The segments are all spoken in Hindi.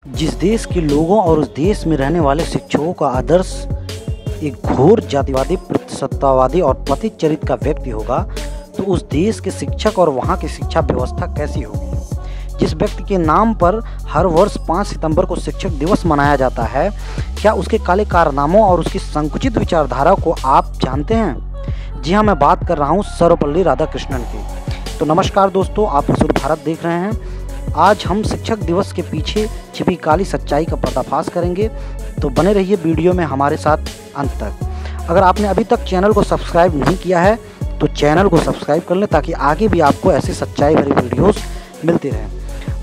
जिस देश के लोगों और उस देश में रहने वाले शिक्षकों का आदर्श एक घोर जातिवादी, प्रतिशतवादी और पतित चरित्र का व्यक्ति होगा, तो उस देश के शिक्षक और वहाँ की शिक्षा व्यवस्था कैसी होगी। जिस व्यक्ति के नाम पर हर वर्ष 5 सितंबर को शिक्षक दिवस मनाया जाता है, क्या उसके काले कारनामों और उसकी संकुचित विचारधारा को आप जानते हैं? जी हाँ, मैं बात कर रहा हूँ सर्वपल्ली राधाकृष्णन की। तो नमस्कार दोस्तों, आप सूर्य भारत देख रहे हैं। आज हम शिक्षक दिवस के पीछे छिपी काली सच्चाई का पर्दाफाश करेंगे, तो बने रहिए वीडियो में हमारे साथ अंत तक। अगर आपने अभी तक चैनल को सब्सक्राइब नहीं किया है तो चैनल को सब्सक्राइब कर लें, ताकि आगे भी आपको ऐसी सच्चाई भरी वीडियोस मिलती रहें।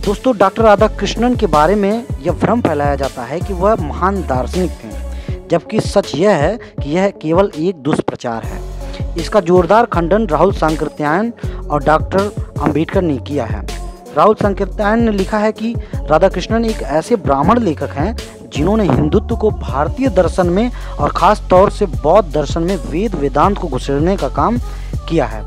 दोस्तों, डॉक्टर राधाकृष्णन के बारे में यह भ्रम फैलाया जाता है कि वह महान दार्शनिक थे, जबकि सच यह है कि यह केवल एक दुष्प्रचार है। इसका जोरदार खंडन राहुल सांकृत्यायन और डॉक्टर अंबेडकर ने किया है। राहुल सांकृत्यायन ने लिखा है कि राधाकृष्णन एक ऐसे ब्राह्मण लेखक हैं जिन्होंने हिंदुत्व को भारतीय दर्शन में और ख़ास तौर से बौद्ध दर्शन में वेद वेदांत को घुसेड़ने का काम किया है।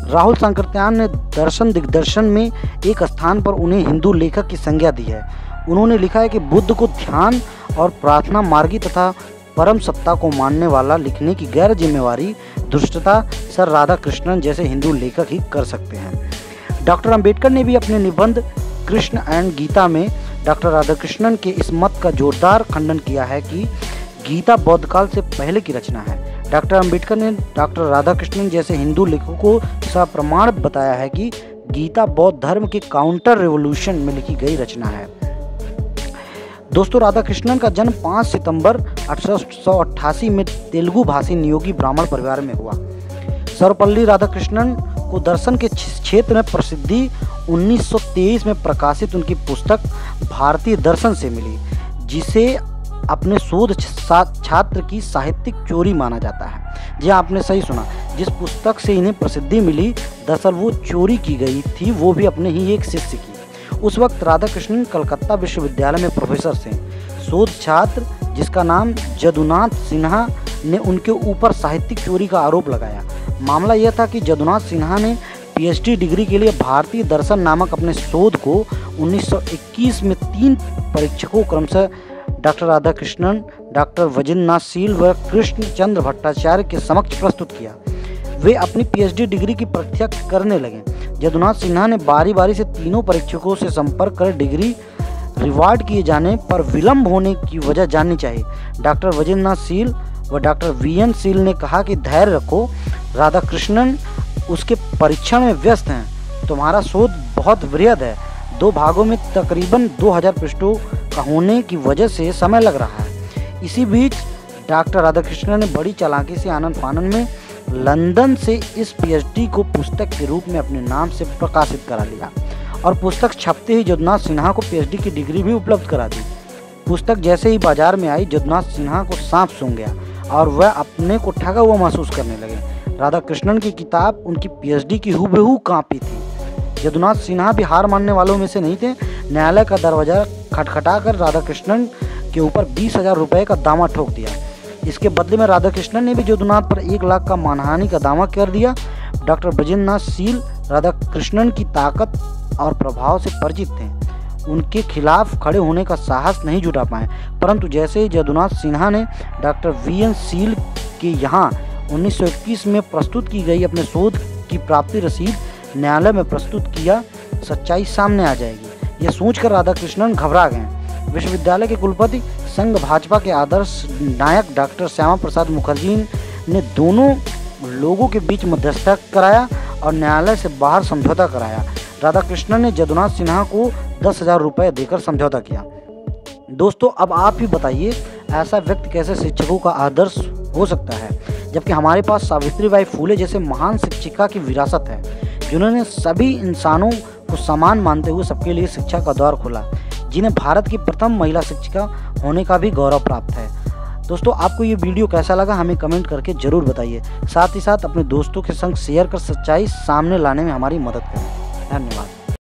राहुल सांकृत्यायन ने दर्शन दिग्दर्शन में एक स्थान पर उन्हें हिंदू लेखक की संज्ञा दी है। उन्होंने लिखा है कि बुद्ध को ध्यान और प्रार्थना मार्गी तथा परम सत्ता को मानने वाला लिखने की गैर जिम्मेवारी दुष्टता सर राधाकृष्णन जैसे हिंदू लेखक ही कर सकते हैं। डॉक्टर अंबेडकर ने भी अपने निबंध कृष्ण एंड गीता में डॉक्टर राधाकृष्णन के इस मत का जोरदार खंडन किया है कि गीता बौद्ध काल से पहले की रचना है। डॉक्टर अंबेडकर ने डॉक्टर राधाकृष्णन जैसे हिंदू लेखकों को सप्रमाण बताया है कि गीता बौद्ध धर्म के काउंटर रिवॉल्यूशन में लिखी गई रचना है। दोस्तों, राधाकृष्णन का जन्म 5 सितंबर 1888 में तेलुगु भाषी नियोगी ब्राह्मण परिवार में हुआ। सर्वपल्ली राधाकृष्णन को दर्शन के क्षेत्र में प्रसिद्धि 1923 में प्रकाशित उनकी पुस्तक भारतीय दर्शन से मिली, जिसे अपने शोध छात्र की साहित्यिक चोरी माना जाता है। जी आपने सही सुना, जिस पुस्तक से इन्हें प्रसिद्धि मिली, दरअसल वो चोरी की गई थी, वो भी अपने ही एक शिष्य की। उस वक्त राधाकृष्णन कलकत्ता विश्वविद्यालय में प्रोफेसर थे। शोध छात्र जिसका नाम जदुनाथ सिन्हा ने उनके ऊपर साहित्यिक चोरी का आरोप लगाया। मामला यह था कि जदुनाथ सिन्हा ने पीएचडी डिग्री के लिए भारतीय दर्शन नामक अपने शोध को 1921 में 3 परीक्षकों क्रमशः डॉक्टर राधाकृष्णन, डॉक्टर वजिन्द्रनाथ शील व कृष्णचंद्र भट्टाचार्य के समक्ष प्रस्तुत किया। वे अपनी पीएचडी डिग्री की परीक्षा करने लगे। जदुनाथ सिन्हा ने बारी बारी से तीनों परीक्षकों से संपर्क कर डिग्री रिवार्ड किए जाने पर विलंब होने की वजह जाननी चाहिए। डॉक्टर वजिन्द्रनाथ शील व डॉक्टर वीएन शील ने कहा कि धैर्य रखो, राधाकृष्णन उसके परीक्षण में व्यस्त हैं। तुम्हारा शोध बहुत वृहद है, 2 भागों में तकरीबन 2000 पृष्ठों का होने की वजह से समय लग रहा है। इसी बीच डॉक्टर राधाकृष्णन ने बड़ी चालाकी से आनन फानन में लंदन से इस पीएचडी को पुस्तक के रूप में अपने नाम से प्रकाशित करा लिया और पुस्तक छपते ही जदुनाथ सिन्हा को पीएचडी की डिग्री भी उपलब्ध करा दी। पुस्तक जैसे ही बाजार में आई, जदुनाथ सिन्हा को सांप सूंघ गया और वह अपने को ठगा हुआ महसूस करने लगे। राधाकृष्णन की किताब उनकी पीएचडी की हूबहू कॉपी थी। जदुनाथ सिन्हा भी हार मानने वालों में से नहीं थे। न्यायालय का दरवाजा खटखटाकर राधाकृष्णन के ऊपर 20,000 रुपये का दावा ठोक दिया। इसके बदले में राधाकृष्णन ने भी जदुनाथ पर 1 लाख का मानहानि का दावा कर दिया। डॉक्टर वजिन्द्रनाथ शील राधाकृष्णन की ताकत और प्रभाव से परिचित थे। उनके खिलाफ खड़े होने का साहस नहीं जुटा पाए, परंतु जैसे ही जदुनाथ सिन्हा ने डॉक्टर वीएन शील के यहाँ 1921 में प्रस्तुत की गई अपने शोध की प्राप्ति रसीद न्यायालय में प्रस्तुत किया, सच्चाई सामने आ जाएगी। यह सोचकर राधाकृष्णन घबरा गए। विश्वविद्यालय के कुलपति संघ भाजपा के आदर्श नायक डॉक्टर श्यामा प्रसाद मुखर्जी ने दोनों लोगों के बीच मध्यस्थता कराया और न्यायालय से बाहर समझौता कराया। राधाकृष्णन ने जदुनाथ सिन्हा को 10,000 रुपये देकर समझौता किया। दोस्तों, अब आप ही बताइए, ऐसा व्यक्ति कैसे शिक्षकों का आदर्श हो सकता है, जबकि हमारे पास सावित्रीबाई फूले जैसे महान शिक्षिका की विरासत है, जिन्होंने सभी इंसानों को समान मानते हुए सबके लिए शिक्षा का द्वार खोला, जिन्हें भारत की प्रथम महिला शिक्षिका होने का भी गौरव प्राप्त है। दोस्तों, आपको ये वीडियो कैसा लगा हमें कमेंट करके ज़रूर बताइए। साथ ही साथ अपने दोस्तों के संग शेयर कर सच्चाई सामने लाने में हमारी मदद करें। धन्यवाद।